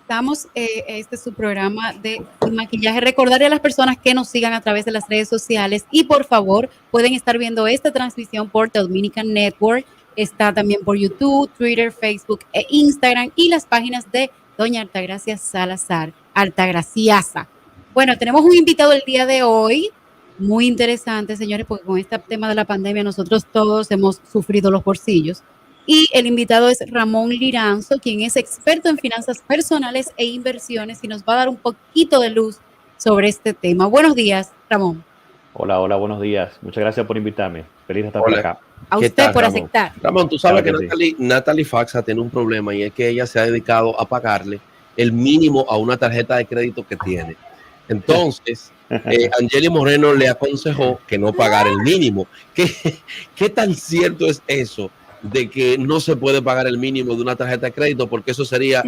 Estamos, este es su programa de Sin Maquillaje. Recordarle a las personas que nos sigan a través de las redes sociales y por favor pueden estar viendo esta transmisión por The Dominican Network. Está también por YouTube, Twitter, Facebook e Instagram y las páginas de Doña Altagracia Salazar, Altagraciasa. Bueno, tenemos un invitado el día de hoy, muy interesante, señores, porque con este tema de la pandemia nosotros todos hemos sufrido los bolsillos. Y el invitado es Ramón Liranzo, quien es experto en finanzas personales e inversiones y nos va a dar un poquito de luz sobre este tema. Buenos días, Ramón. Hola, hola, buenos días. Muchas gracias por invitarme. Feliz de estar por acá. A ¿Qué usted tal, por Ramón? aceptar. Ramón, tú sabes Claro que que sí. Natalie Faxa tiene un problema y es que ella se ha dedicado a pagarle el mínimo a una tarjeta de crédito que tiene. Entonces, Angeli Moreno le aconsejó que no pagara el mínimo. ¿Qué tan cierto es eso de que no se puede pagar el mínimo de una tarjeta de crédito? Porque eso sería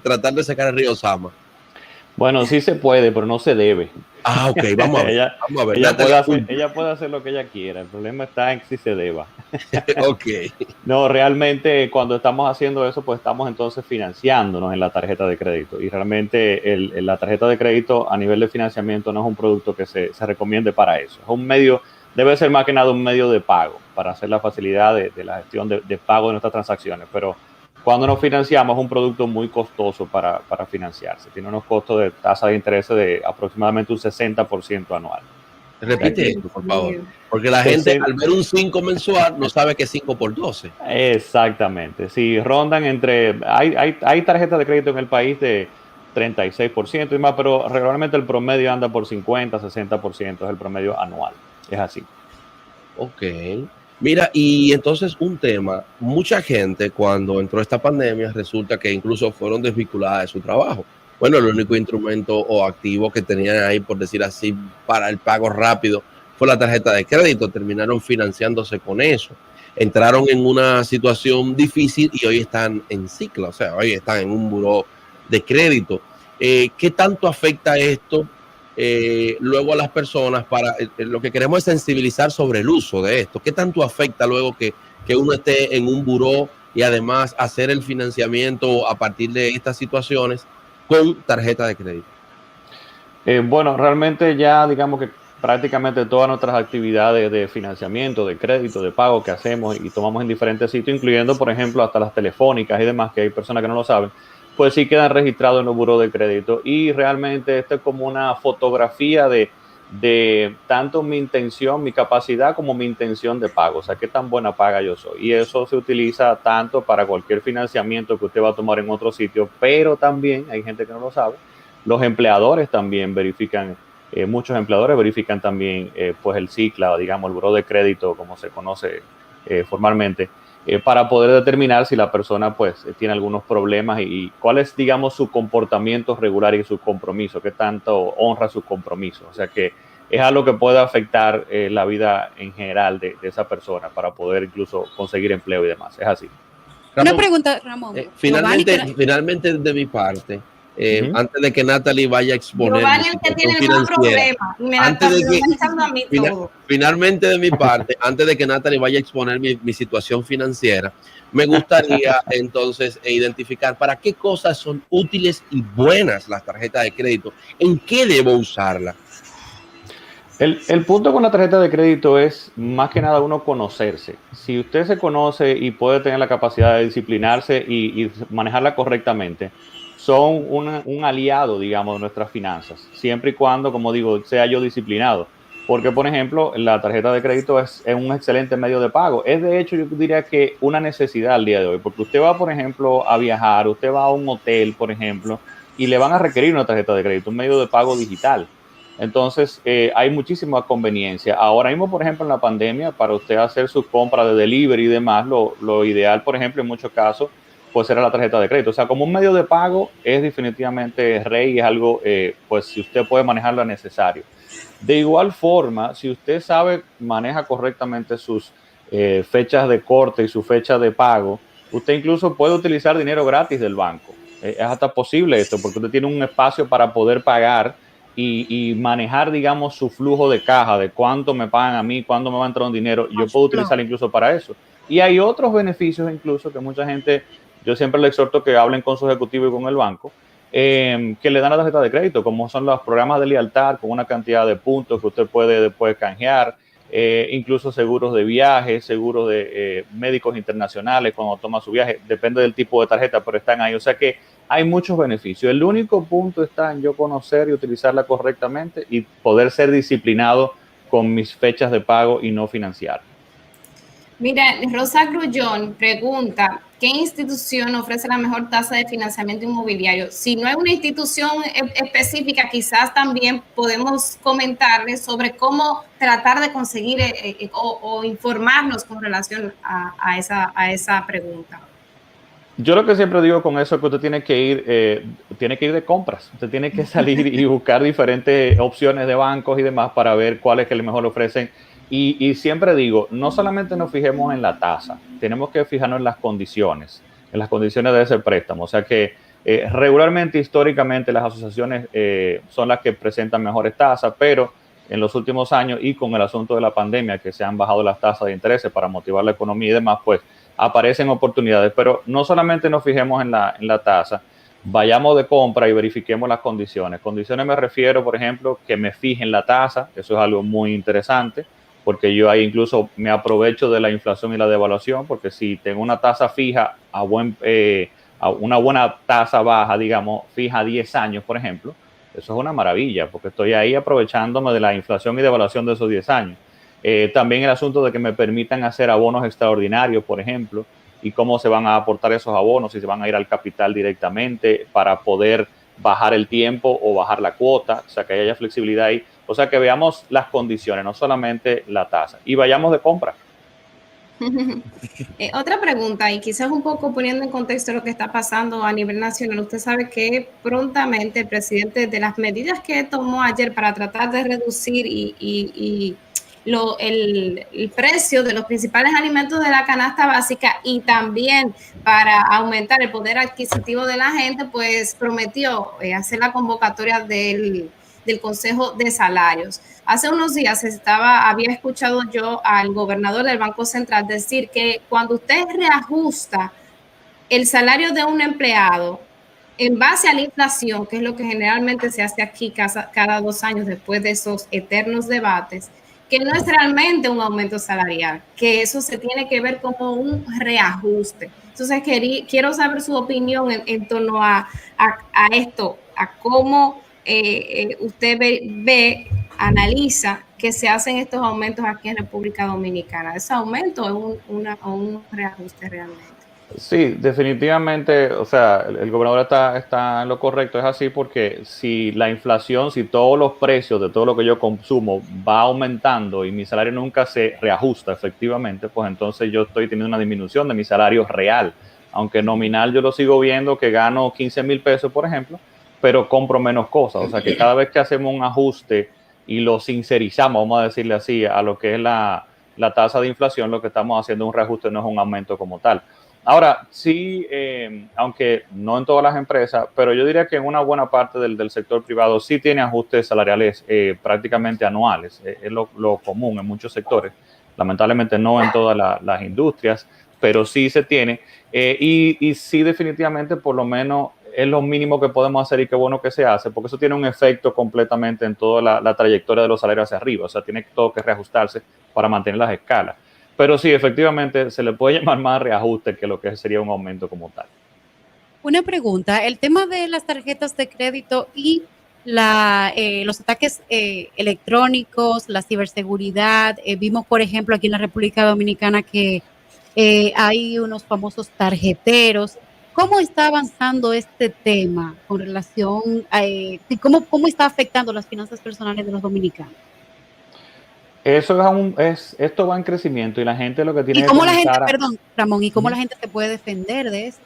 tratar de sacar el río Sama. Bueno, sí se puede, pero no se debe. Ah, ok, vamos a ver. Vamos a ver. Ella puede hacer lo que ella quiera. El problema está en si se deba. Ok. No, realmente cuando estamos haciendo eso, pues estamos entonces financiándonos en la tarjeta de crédito. Y realmente la tarjeta de crédito a nivel de financiamiento no es un producto que se recomiende para eso. Es un medio, debe ser más que nada un medio de pago para hacer la facilidad de la gestión de pago de nuestras transacciones. Pero cuando nos financiamos es un producto muy costoso para financiarse. Tiene unos costos de tasa de interés de aproximadamente un 60% anual. Repite esto, por favor. Porque la gente al ver un 5 mensual no sabe que es 5 por 12. Exactamente. Si rondan entre... Hay tarjetas de crédito en el país de 36% y más, pero regularmente el promedio anda por 50, 60%, es el promedio anual. Es así. Ok. Mira, y entonces un tema, mucha gente cuando entró esta pandemia resulta que incluso fueron desvinculadas de su trabajo. Bueno, el único instrumento o activo que tenían ahí, por decir así, para el pago rápido fue la tarjeta de crédito. Terminaron financiándose con eso. Entraron en una situación difícil y hoy están en ciclo, o sea, hoy están en un buró de crédito. ¿Qué tanto afecta esto luego a las personas? Lo que queremos es sensibilizar sobre el uso de esto. ¿Qué tanto afecta luego que uno esté en un buró y además hacer el financiamiento a partir de estas situaciones con tarjeta de crédito? Bueno, realmente ya digamos que prácticamente todas nuestras actividades de financiamiento, de crédito, de pago que hacemos y tomamos en diferentes sitios, incluyendo, por ejemplo, hasta las telefónicas y demás, que hay personas que no lo saben, pues sí quedan registrados en los buros de crédito. Y realmente esto es como una fotografía de tanto mi intención, mi capacidad, como mi intención de pago. O sea, qué tan buena paga yo soy. Y eso se utiliza tanto para cualquier financiamiento que usted va a tomar en otro sitio, pero también hay gente que no lo sabe. Los empleadores también verifican, muchos empleadores verifican también pues el CICLA, digamos, el buró de crédito, como se conoce formalmente, para poder determinar si la persona pues tiene algunos problemas y cuál es, digamos, su comportamiento regular y su compromiso, qué tanto honra su compromiso. O sea que es algo que puede afectar la vida en general de esa persona para poder incluso conseguir empleo y demás. Es así. Ramón, una pregunta, Ramón. finalmente de mi parte, antes de que Natalie vaya a exponer Giovanni es el que tiene más problemas. Me la está pensando a mí todo. Finalmente de mi parte, antes de que Natalie vaya a exponer mi situación financiera, me gustaría entonces identificar para qué cosas son útiles y buenas las tarjetas de crédito, en qué debo usarla. El punto con la tarjeta de crédito es más que nada uno conocerse. Si usted se conoce y puede tener la capacidad de disciplinarse y manejarla correctamente, son un aliado, digamos, de nuestras finanzas, siempre y cuando, como digo, sea yo disciplinado. Porque, por ejemplo, la tarjeta de crédito es un excelente medio de pago. Es, de hecho, yo diría que una necesidad al día de hoy, porque usted va, por ejemplo, a viajar, usted va a un hotel, por ejemplo, y le van a requerir una tarjeta de crédito, un medio de pago digital. Entonces, hay muchísima conveniencia. Ahora mismo, por ejemplo, en la pandemia, para usted hacer sus compras de delivery y demás, lo ideal, por ejemplo, en muchos casos, pues era la tarjeta de crédito. O sea, como un medio de pago es definitivamente rey y es algo, pues si usted puede manejarlo es necesario. De igual forma, si usted maneja correctamente sus fechas de corte y su fecha de pago, usted incluso puede utilizar dinero gratis del banco. Es hasta posible esto, porque usted tiene un espacio para poder pagar y manejar, digamos, su flujo de caja, de cuánto me pagan a mí, cuándo me va a entrar un dinero. Yo puedo utilizar incluso para eso. Y hay otros beneficios incluso que mucha gente yo siempre les exhorto que hablen con su ejecutivo y con el banco, que le dan la tarjeta de crédito, como son los programas de lealtad con una cantidad de puntos que usted puede después canjear, incluso seguros de viaje, seguros de médicos internacionales cuando toma su viaje, depende del tipo de tarjeta, pero están ahí. O sea que hay muchos beneficios. El único punto está en yo conocer y utilizarla correctamente y poder ser disciplinado con mis fechas de pago y no financiar. Mira, Rosa Grullón pregunta, ¿qué institución ofrece la mejor tasa de financiamiento inmobiliario? Si no hay una institución específica, quizás también podemos comentarles sobre cómo tratar de conseguir o informarnos con relación a esa pregunta. Yo lo que siempre digo con eso es que usted tiene que ir de compras. Usted tiene que salir y buscar diferentes opciones de bancos y demás para ver cuáles que mejor le ofrecen. Y siempre digo, no solamente nos fijemos en la tasa, tenemos que fijarnos en las condiciones de ese préstamo. O sea que regularmente, históricamente, las asociaciones son las que presentan mejores tasas, pero en los últimos años y con el asunto de la pandemia, que se han bajado las tasas de interés para motivar la economía y demás, pues aparecen oportunidades. Pero no solamente nos fijemos en la tasa, vayamos de compra y verifiquemos las condiciones. Condiciones me refiero, por ejemplo, que me fijen la tasa, eso es algo muy interesante, porque yo ahí incluso me aprovecho de la inflación y la devaluación, porque si tengo una tasa fija a una buena tasa baja, digamos, fija a 10 años, por ejemplo, eso es una maravilla, porque estoy ahí aprovechándome de la inflación y devaluación de esos 10 años. También el asunto de que me permitan hacer abonos extraordinarios, por ejemplo, y cómo se van a aportar esos abonos, si se van a ir al capital directamente para poder bajar el tiempo o bajar la cuota, o sea, que haya flexibilidad ahí. O sea, que veamos las condiciones, no solamente la tasa, y vayamos de compra. Otra pregunta, y quizás un poco poniendo en contexto lo que está pasando a nivel nacional. Usted sabe que prontamente el presidente, de las medidas que tomó ayer para tratar de reducir el precio de los principales alimentos de la canasta básica y también para aumentar el poder adquisitivo de la gente, pues prometió hacer la convocatoria del Consejo de Salarios. Hace unos días había escuchado yo al gobernador del Banco Central decir que cuando usted reajusta el salario de un empleado en base a la inflación, que es lo que generalmente se hace aquí cada 2 años después de esos eternos debates, que no es realmente un aumento salarial, que eso se tiene que ver como un reajuste. Entonces, quiero saber su opinión en torno a esto, a cómo usted analiza que se hacen estos aumentos aquí en República Dominicana. ¿Ese aumento es un reajuste realmente? Sí, definitivamente, o sea, el gobernador está en lo correcto, es así porque si la inflación, si todos los precios de todo lo que yo consumo va aumentando y mi salario nunca se reajusta efectivamente, pues entonces yo estoy teniendo una disminución de mi salario real, aunque nominal yo lo sigo viendo que gano 15,000 pesos, por ejemplo, pero compro menos cosas, o sea que cada vez que hacemos un ajuste y lo sincerizamos, vamos a decirle así, a lo que es la tasa de inflación, lo que estamos haciendo es un reajuste, no es un aumento como tal. Ahora, sí, aunque no en todas las empresas, pero yo diría que en una buena parte del sector privado sí tiene ajustes salariales prácticamente anuales. Es lo común en muchos sectores. Lamentablemente no en todas las industrias, pero sí se tiene. Y sí, definitivamente, por lo menos es lo mínimo que podemos hacer y qué bueno que se hace, porque eso tiene un efecto completamente en toda la trayectoria de los salarios hacia arriba. O sea, tiene todo que reajustarse para mantener las escalas. Pero sí, efectivamente, se le puede llamar más reajuste que lo que sería un aumento como tal. Una pregunta, el tema de las tarjetas de crédito y los ataques electrónicos, la ciberseguridad, vimos, por ejemplo, aquí en la República Dominicana que hay unos famosos tarjeteros. ¿Cómo está avanzando este tema con relación a cómo está afectando las finanzas personales de los dominicanos? Esto va en crecimiento y la gente lo que tiene que perdón, Ramón, ¿y cómo la gente se puede defender de eso?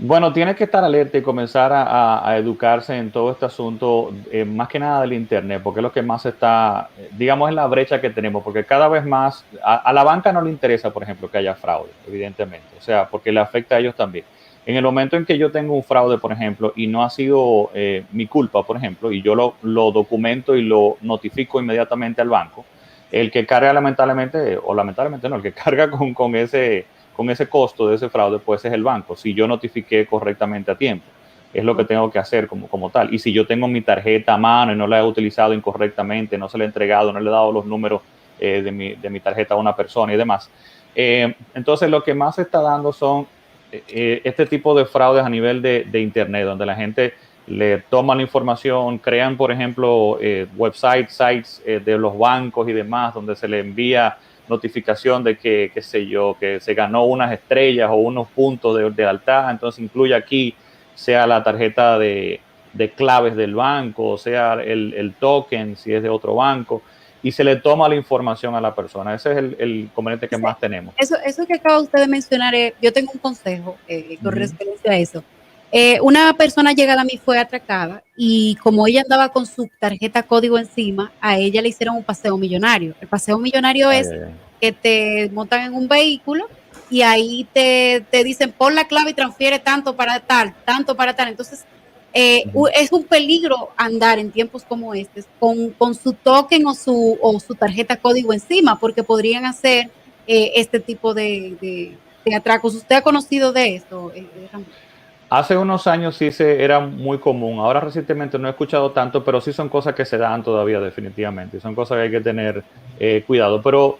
Bueno, tiene que estar alerta y comenzar a educarse en todo este asunto, más que nada del Internet, porque es lo que más está, digamos, en la brecha que tenemos, porque cada vez más, a la banca no le interesa, por ejemplo, que haya fraude, evidentemente, o sea, porque le afecta a ellos también. En el momento en que yo tengo un fraude, por ejemplo, y no ha sido mi culpa, por ejemplo, y yo lo documento y lo notifico inmediatamente al banco, el que carga lamentablemente no, el que carga con con ese costo de ese fraude, pues es el banco, si yo notifiqué correctamente a tiempo. Es lo que tengo que hacer como tal. Y si yo tengo mi tarjeta a mano y no la he utilizado incorrectamente, no se la he entregado, no le he dado los números de mi tarjeta a una persona y demás. Entonces, lo que más se está dando son este tipo de fraudes a nivel de Internet, donde la gente le toma la información, crean, por ejemplo, websites, sites de los bancos y demás, donde se le envía notificación de que, qué sé yo, que se ganó unas estrellas o unos puntos de lealtad. Entonces incluye aquí, sea la tarjeta de claves del banco, o sea el token, si es de otro banco, y se le toma la información a la persona. Ese es el componente que más tenemos. Eso que acaba usted de mencionar, yo tengo un consejo con referencia a eso. Una persona llegada a mí fue atracada y como ella andaba con su tarjeta código encima, a ella le hicieron un paseo millonario. El paseo millonario es que te montan en un vehículo y ahí te dicen pon la clave y transfiere tanto para tal, tanto para tal. Entonces, es un peligro andar en tiempos como estos con su token o su tarjeta código encima, porque podrían hacer este tipo de atracos. ¿Usted ha conocido de esto, Ramón? Hace unos años sí era muy común. Ahora recientemente no he escuchado tanto, pero sí son cosas que se dan todavía definitivamente. Son cosas que hay que tener cuidado. Pero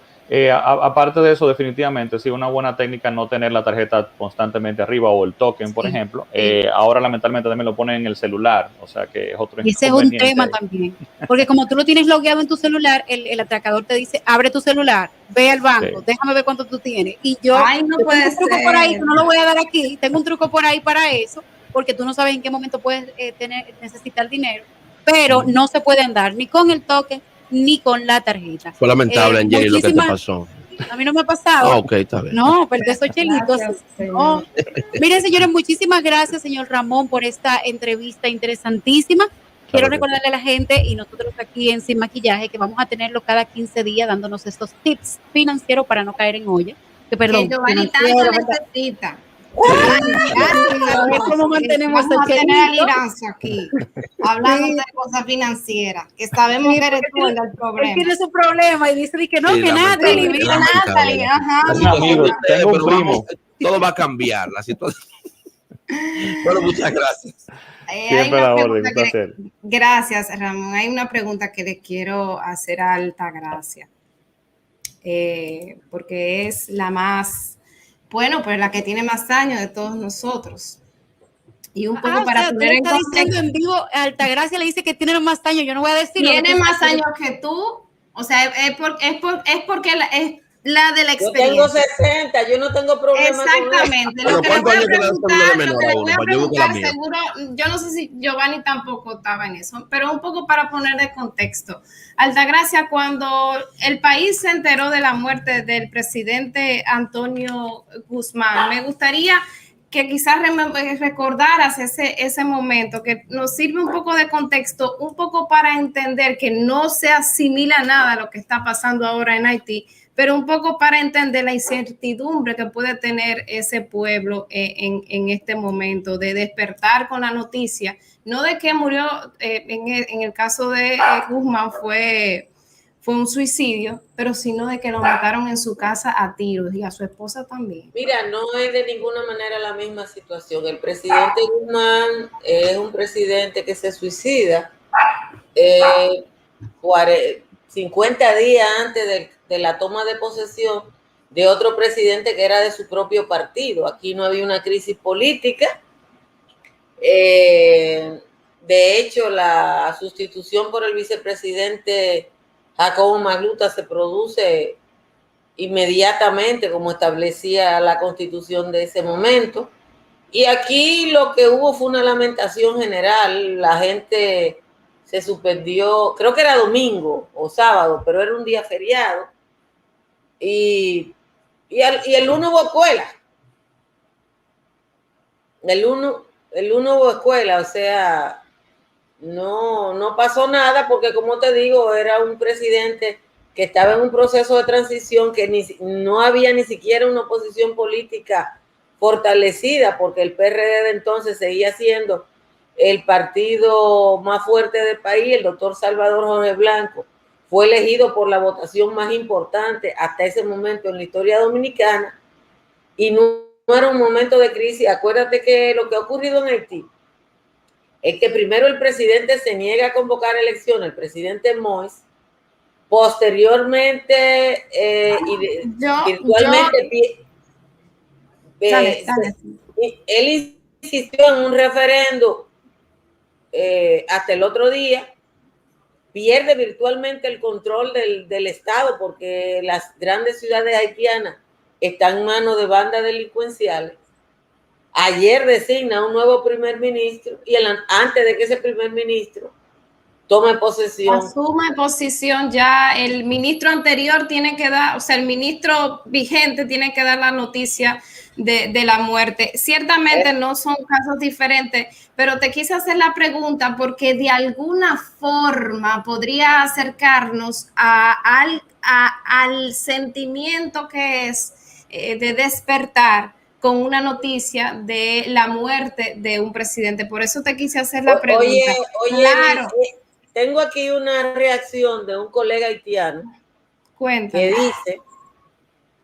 aparte de eso, definitivamente, sí, una buena técnica no tener la tarjeta constantemente arriba o el token, por ejemplo. Ahora lamentablemente también lo ponen en el celular, o sea que es otro inconveniente. Ese es un tema también, porque como tú lo tienes logueado en tu celular, el atracador te dice, abre tu celular, ve al banco, déjame ver cuánto tú tienes. Y yo no tengo un truco por ahí, que no lo voy a dar aquí, tengo un truco por ahí para eso, porque tú no sabes en qué momento puedes necesitar dinero, pero no se puede andar ni con el token ni con la tarjeta. Fue lamentable, Angeli, lo que te pasó. A mí no me ha pasado. Ok, está bien. No, pero de esos chelitos. No. Miren, señores, muchísimas gracias, señor Ramón, por esta entrevista interesantísima. Quiero recordarle a la gente y nosotros aquí en Sin Maquillaje que vamos a tenerlo cada 15 días dándonos estos tips financieros para no caer en olla. Que perdón. Que Giovanni tanto necesita. ¿Cómo mantenemos vamos a tener a Liranzo aquí hablando de cosas financieras que sabemos que eres tú el problema. Él tiene su problema y dice que no, que Natalie, mira Natalie, tengo un primo. Todo va a cambiar la situación. Bueno, muchas gracias. Siempre a la orden, un placer. Gracias, Ramón. Hay una pregunta que le quiero hacer a Altagracia, porque es la más, bueno, pues la que tiene más años de todos nosotros. Y un poco para poner en contexto. En vivo, Altagracia le dice que tiene más años, yo no voy a decir. Tiene más años que tú, o sea, es porque es la de la experiencia. Yo tengo 60, yo no tengo problema. Exactamente. Lo que le voy a preguntar, seguro, yo no sé si Giovanni tampoco estaba en eso, pero un poco para poner de contexto. Altagracia, cuando el país se enteró de la muerte del presidente Antonio Guzmán, me gustaría que quizás recordaras ese momento, que nos sirve un poco de contexto, un poco para entender que no se asimila nada a lo que está pasando ahora en Haití, pero un poco para entender la incertidumbre que puede tener ese pueblo en este momento, de despertar con la noticia, no de que murió, en el caso de Guzmán fue un suicidio, pero sino de que lo mataron en su casa a tiros y a su esposa también. Mira, no es de ninguna manera la misma situación. El presidente Guzmán es un presidente que se suicida 50 días antes de la toma de posesión de otro presidente que era de su propio partido. Aquí no había una crisis política. De hecho, la sustitución por el vicepresidente Jacobo Magluta se produce inmediatamente, como establecía la constitución de ese momento. Y aquí lo que hubo fue una lamentación general. La gente se suspendió, creo que era domingo o sábado, pero era un día feriado. Y el lunes hubo escuela. El lunes hubo escuela, o sea, no pasó nada porque, como te digo, era un presidente que estaba en un proceso de transición, que no había ni siquiera una oposición política fortalecida, porque el PRD de entonces seguía siendo el partido más fuerte del país. El doctor Salvador Jorge Blanco fue elegido por la votación más importante hasta ese momento en la historia dominicana, y no era un momento de crisis. Acuérdate que lo que ha ocurrido en Haití es que primero el presidente se niega a convocar elecciones, el presidente Moïse, posteriormente virtualmente dale. él insistió en un referendo hasta el otro día, pierde virtualmente el control del Estado porque las grandes ciudades haitianas están en manos de bandas delincuenciales. Ayer designa un nuevo primer ministro y antes de que ese primer ministro tome posesión. Asume posición ya, el ministro anterior tiene que dar, o sea, el ministro vigente tiene que dar la noticia de la muerte. Ciertamente no son casos diferentes, pero te quise hacer la pregunta porque de alguna forma podría acercarnos al sentimiento que es de despertar con una noticia de la muerte de un presidente. Por eso te quise hacer la pregunta. Oye, claro. Tengo aquí una reacción de un colega haitiano. Cuéntame. Que dice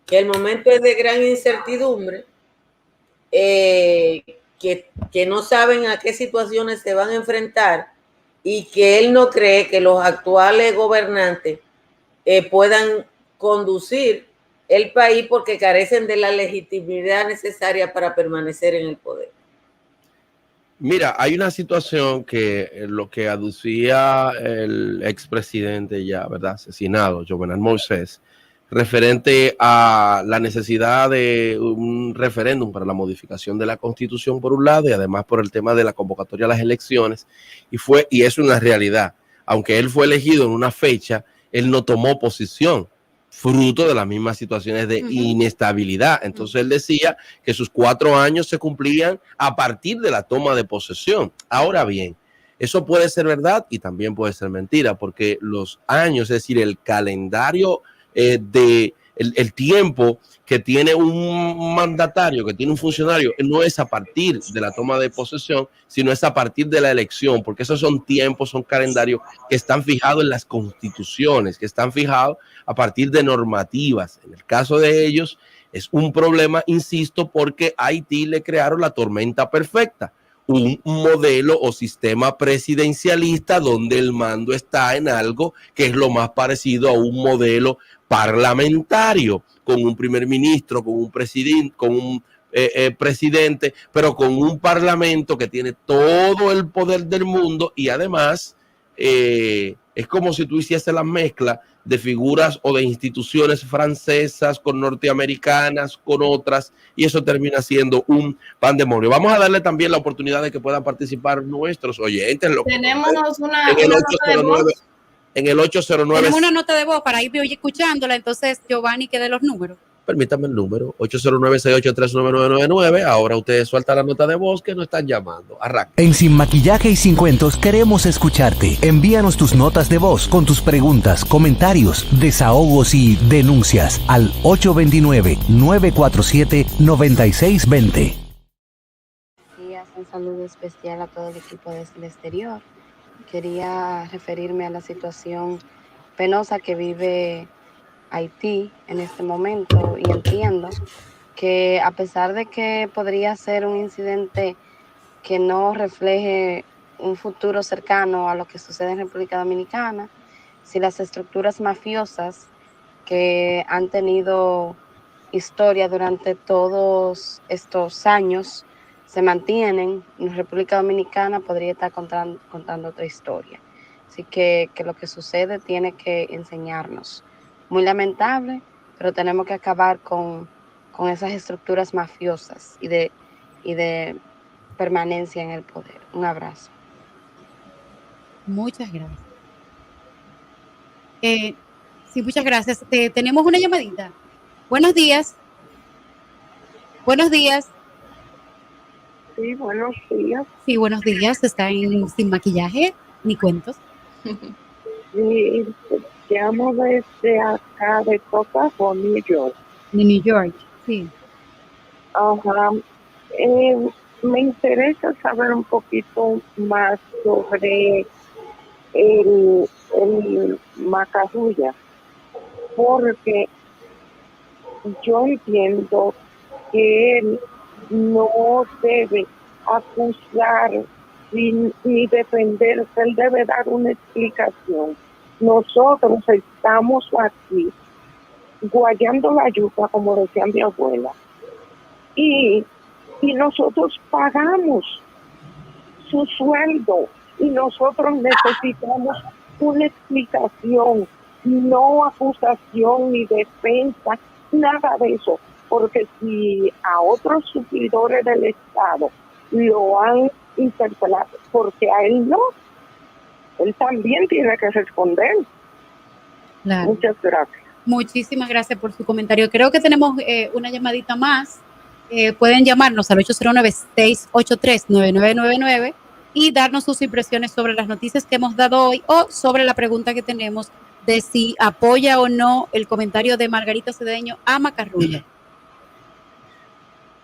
que el momento es de gran incertidumbre, que no saben a qué situaciones se van a enfrentar y que él no cree que los actuales gobernantes puedan conducir el país porque carecen de la legitimidad necesaria para permanecer en el poder. Mira, hay una situación que lo que aducía el expresidente ya, ¿verdad? Asesinado, Jovenel Moïse, referente a la necesidad de un referéndum para la modificación de la Constitución por un lado y además por el tema de la convocatoria a las elecciones, y es una realidad. Aunque él fue elegido en una fecha, él no tomó posición, fruto de las mismas situaciones de inestabilidad. Entonces él decía que sus 4 años se cumplían a partir de la toma de posesión. Ahora bien, eso puede ser verdad y también puede ser mentira, porque los años, es decir, el calendario el tiempo que tiene un mandatario, que tiene un funcionario, no es a partir de la toma de posesión, sino es a partir de la elección, porque esos son tiempos, son calendarios que están fijados en las constituciones, que están fijados a partir de normativas. En el caso de ellos es un problema, insisto, porque a Haití le crearon la tormenta perfecta, un modelo o sistema presidencialista donde el mando está en algo que es lo más parecido a un modelo parlamentario, con un primer ministro, con un presidente, pero con un parlamento que tiene todo el poder del mundo y además es como si tú hicieses la mezcla de figuras o de instituciones francesas con norteamericanas, con otras, y eso termina siendo un pandemonio. Vamos a darle también la oportunidad de que puedan participar nuestros oyentes. Tenemos una en el 809. Tenemos una nota de voz para ir escuchándola, entonces Giovanni, que dé los números. Permítame el número, 809-683-9999. Ahora ustedes sueltan la nota de voz que nos están llamando. Arranca. En Sin Maquillaje y Sin Cuentos queremos escucharte. Envíanos tus notas de voz con tus preguntas, comentarios, desahogos y denuncias al 829-947-9620. Un saludo especial a todo el equipo desde el exterior. Quería referirme a la situación penosa que vive Haití en este momento y entiendo que a pesar de que podría ser un incidente que no refleje un futuro cercano a lo que sucede en República Dominicana, si las estructuras mafiosas que han tenido historia durante todos estos años se mantienen en República Dominicana, podría estar contando otra historia. Así que lo que sucede tiene que enseñarnos. Muy lamentable, pero tenemos que acabar con esas estructuras mafiosas y de permanencia en el poder. Un abrazo. Muchas gracias. Sí, muchas gracias. Tenemos una llamadita. Buenos días. Buenos días. Sí, buenos días. Sí, buenos días. Está en Sin Maquillaje ni Cuentos. Sí, llamo desde acá de Tocafo, New York. De New York, sí. Ajá. Me interesa saber un poquito más sobre el Macarrulla, porque yo entiendo que él no debe acusar ni defenderse, él debe dar una explicación. Nosotros estamos aquí guayando la yuca, como decía mi abuela, y nosotros pagamos su sueldo y nosotros necesitamos una explicación, no acusación ni defensa, nada de eso, porque si a otros suplidores del Estado lo han interpelado, porque a él no, él también tiene que responder. Claro. Muchas gracias. Muchísimas gracias por su comentario. Creo que tenemos una llamadita más. Pueden llamarnos al 809-683-9999 y darnos sus impresiones sobre las noticias que hemos dado hoy o sobre la pregunta que tenemos de si apoya o no el comentario de Margarita Cedeño a Macarrulla.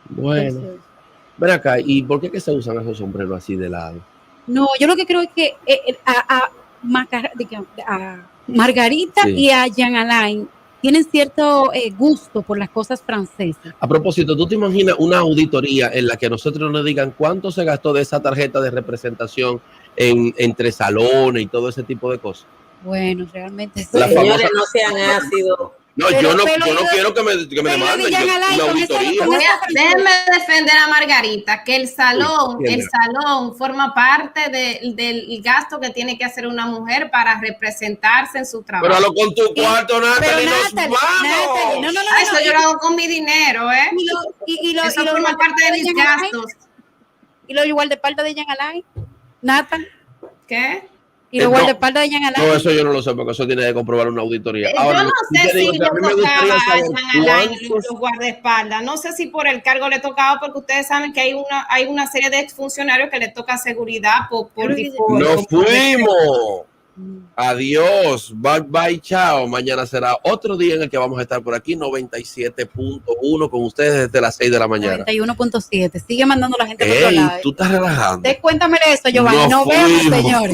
Bueno, Entonces, ven acá, ¿y por qué que se usan esos sombreros así de lado? no, yo lo que creo es que a Margarita Sí. y a Jean Alain tienen cierto gusto por las cosas francesas. A propósito, ¿tú te imaginas una auditoría en la que nosotros nos digan cuánto se gastó de esa tarjeta de representación entre salones y todo ese tipo de cosas? Bueno, realmente sí. La Señores, famosa- no sean ácidos. No, Pero- yo no pero- quiero que me pero demanden Jean Alain una con esa- auditoría. con esa- Déjenme defender a Margarita, que el salón Sí, forma parte del gasto que tiene que hacer una mujer para representarse en su trabajo. Pero a lo con tu cuarto, Pero Natalie, nos Natalie, vamos. no, Ah, eso yo lo hago con mi dinero, ¿eh? Eso forma parte de mis gastos. Y lo igual de parte de Jean Alain, Nathan, ¿Qué? y lo No. guardaespaldas de Jean Alain. No, eso yo no lo sé, porque eso tiene que comprobar una auditoría. Ahora, Yo no sí sé te digo si que a lo mí me tocaba gustaría a saber Jean Alain cuántos- los guardaespaldas. No sé si por el cargo le tocaba, porque ustedes saben que hay una serie de exfuncionarios que le toca seguridad por default. ¡Nos fuimos! Adiós, bye bye, chao. Mañana será otro día en el que vamos a estar por aquí, 97.1 con ustedes desde las 6 de la mañana. 91.7. Sigue mandando la gente por otro Ey, lado. tú estás relajando. Cuéntame eso, Giovanni. Nos Nos vemos, fuimos. señores.